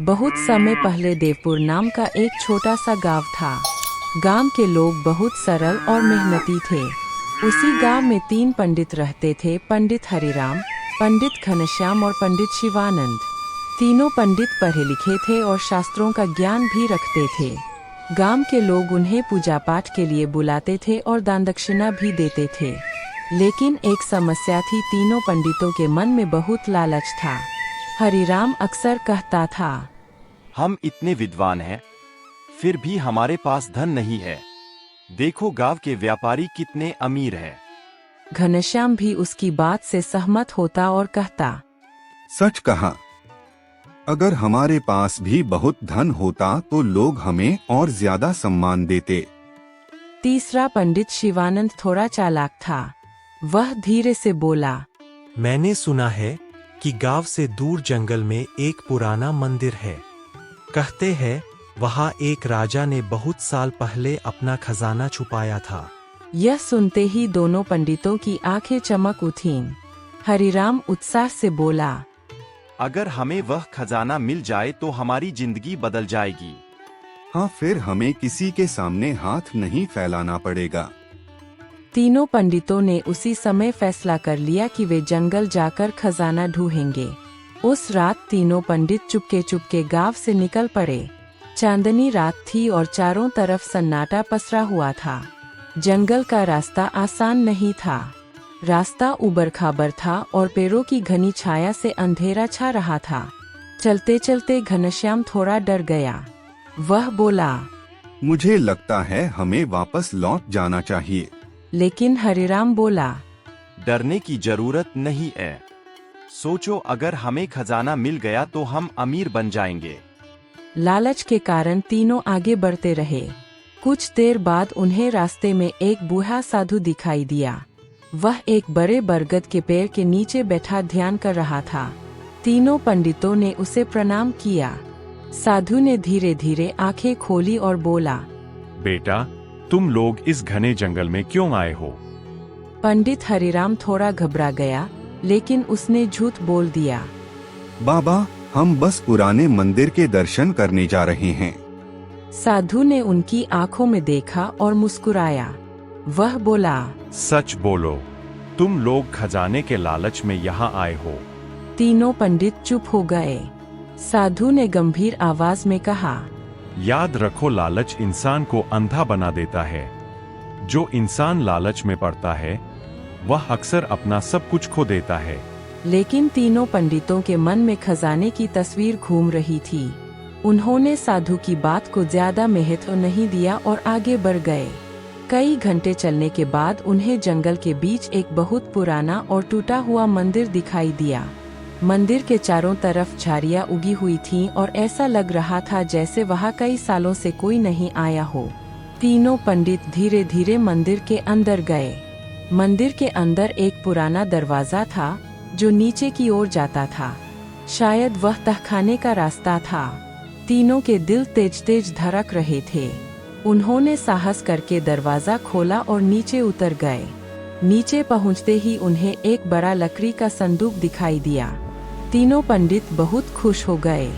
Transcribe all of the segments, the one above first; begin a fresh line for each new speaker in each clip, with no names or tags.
बहुत समय पहले देवपुर नाम का एक छोटा सा गांव था। गांव के लोग बहुत सरल और मेहनती थे। उसी गांव में 3 पंडित रहते थे, पंडित हरिराम, पंडित घनश्याम और पंडित शिवानंद। तीनों पंडित पढ़े लिखे थे और शास्त्रों का ज्ञान भी रखते थे। गांव के लोग उन्हें पूजा पाठ के लिए बुलाते थे और दान दक्षिणा भी देते थे। लेकिन एक समस्या थी, तीनों पंडितों के मन में बहुत लालच था। हरिराम अक्सर कहता था,
हम इतने विद्वान हैं, फिर भी हमारे पास धन नहीं है। देखो गांव के व्यापारी कितने अमीर हैं।
घनश्याम भी उसकी बात से सहमत होता और कहता,
सच कहा। अगर हमारे पास भी बहुत धन होता तो लोग हमें और ज्यादा सम्मान देते।
तीसरा पंडित शिवानंद थोड़ा चालाक था। वह धीरे से बोला,
मैंने सुना है कि गांव से दूर जंगल में एक पुराना मंदिर है। कहते हैं वहाँ एक राजा ने बहुत साल पहले अपना खजाना छुपाया था।
यह सुनते ही दोनों पंडितों की आंखें चमक उठीं। हरिराम उत्साह से बोला,
अगर हमें वह खजाना मिल जाए तो हमारी जिंदगी बदल जाएगी।
हाँ, फिर हमें किसी के सामने हाथ नहीं फैलाना पड़ेगा।
तीनों पंडितों ने उसी समय फैसला कर लिया कि वे जंगल जाकर खजाना ढूंढेंगे। उस रात तीनों पंडित चुपके गांव से निकल पड़े। चांदनी रात थी और चारों तरफ सन्नाटा पसरा हुआ था। जंगल का रास्ता आसान नहीं था। रास्ता उबड़-खाबड़ था और पेड़ों की घनी छाया से अंधेरा छा रहा था। चलते चलते घनश्याम थोड़ा डर गया। वह बोला,
मुझे लगता है हमें वापस लौट जाना चाहिए।
लेकिन हरिराम बोला,
डरने की जरूरत नहीं है। सोचो, अगर हमें खजाना मिल गया तो हम अमीर बन जाएंगे।
लालच के कारण तीनों आगे बढ़ते रहे। कुछ देर बाद उन्हें रास्ते में एक बूढ़ा साधु दिखाई दिया। वह एक बड़े बरगद के पेड़ के नीचे बैठा ध्यान कर रहा था। तीनों पंडितों ने उसे प्रणाम किया। साधु ने धीरे धीरे आंखें खोली और बोला,
बेटा, तुम लोग इस घने जंगल में क्यों आए हो?
पंडित हरिराम थोड़ा घबरा गया, लेकिन उसने झूठ बोल दिया।
बाबा, हम बस पुराने मंदिर के दर्शन करने जा रहे हैं।
साधु ने उनकी आंखों में देखा और मुस्कुराया। वह बोला,
सच बोलो, तुम लोग खजाने के लालच में यहाँ आए हो?
तीनों पंडित चुप हो गए। साधु ने गंभीर आवाज में कहा,
याद रखो, लालच इंसान को अंधा बना देता है। जो इंसान लालच में पड़ता है वह अक्सर अपना सब कुछ खो देता है।
लेकिन तीनों पंडितों के मन में खजाने की तस्वीर घूम रही थी। उन्होंने साधु की बात को ज्यादा महत्व नहीं दिया और आगे बढ़ गए। कई घंटे चलने के बाद उन्हें जंगल के बीच एक बहुत पुराना और टूटा हुआ मंदिर दिखाई दिया। मंदिर के चारों तरफ झाड़ियां उगी हुई थीं और ऐसा लग रहा था जैसे वहां कई सालों से कोई नहीं आया हो। तीनों पंडित धीरे धीरे मंदिर के अंदर गए। मंदिर के अंदर एक पुराना दरवाजा था जो नीचे की ओर जाता था। शायद वह तहखाने का रास्ता था। तीनों के दिल तेज तेज धड़क रहे थे। उन्होंने साहस करके दरवाजा खोला और नीचे उतर गए। नीचे पहुंचते ही उन्हें एक बड़ा लकड़ी का संदूक दिखाई दिया। तीनों पंडित बहुत खुश हो गए।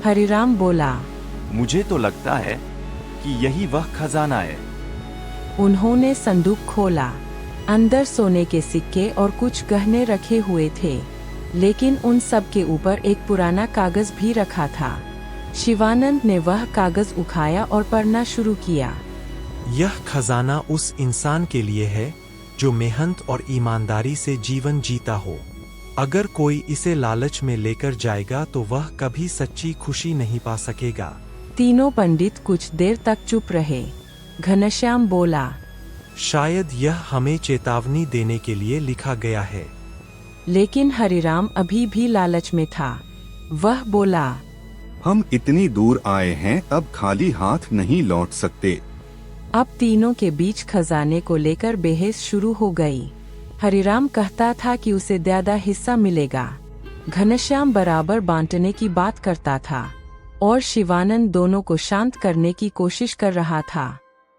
हरिराम बोला,
मुझे तो लगता है कि यही वह खजाना है।
उन्होंने संदूक खोला। अंदर सोने के सिक्के और कुछ गहने रखे हुए थे, लेकिन उन सब के ऊपर एक पुराना कागज भी रखा था। शिवानंद ने वह कागज उठाया और पढ़ना शुरू किया।
यह खजाना उस इंसान के लिए है जो मेहनत और ईमानदारी से जीवन जीता हो। अगर कोई इसे लालच में लेकर जाएगा तो वह कभी सच्ची खुशी नहीं पा सकेगा।
तीनों पंडित कुछ देर तक चुप रहे। घनश्याम बोला,
शायद यह हमें चेतावनी देने के लिए लिखा गया है।
लेकिन हरिराम अभी भी लालच में था। वह बोला,
हम इतनी दूर आए हैं, अब खाली हाथ नहीं लौट सकते।
अब तीनों के बीच खजाने को लेकर बहस शुरू हो गई। हरिराम कहता था कि उसे ज्यादा हिस्सा मिलेगा। घनश्याम बराबर बांटने की बात करता था और शिवानंद दोनों को शांत करने की कोशिश कर रहा था।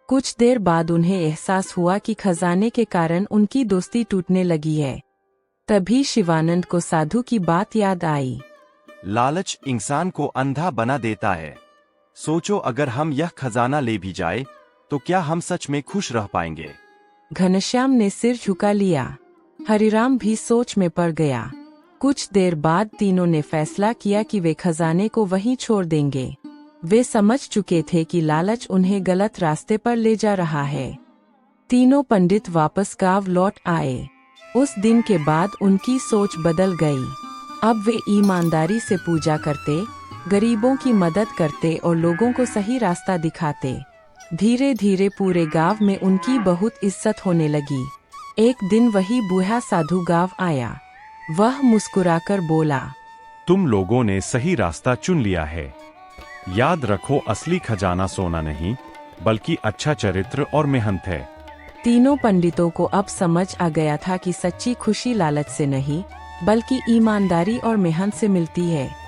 कुछ देर बाद उन्हें एहसास हुआ कि खजाने के कारण उनकी दोस्ती टूटने लगी है। तभी शिवानंद को साधु की बात याद आई।
लालच इंसान को अंधा बना देता है। सोचो अगर हम यह खजाना ले भी जाए तो क्या हम सच में खुश रह पाएंगे?
घनश्याम ने सिर झुका लिया। हरिराम भी सोच में पड़ गया। कुछ देर बाद तीनों ने फैसला किया कि वे खजाने को वहीं छोड़ देंगे। वे समझ चुके थे कि लालच उन्हें गलत रास्ते पर ले जा रहा है। तीनों पंडित वापस गांव लौट आए। उस दिन के बाद उनकी सोच बदल गई। अब वे ईमानदारी से पूजा करते, गरीबों की मदद करते और लोगों को सही रास्ता दिखाते। धीरे धीरे पूरे गांव में उनकी बहुत इज्जत होने लगी। एक दिन वही बूढ़ा साधु गांव आया। वह मुस्कुराकर बोला,
तुम लोगों ने सही रास्ता चुन लिया है। याद रखो, असली खजाना सोना नहीं बल्कि अच्छा चरित्र और मेहनत है।
तीनों पंडितों को अब समझ आ गया था कि सच्ची खुशी लालच से नहीं बल्कि ईमानदारी और मेहनत से मिलती है।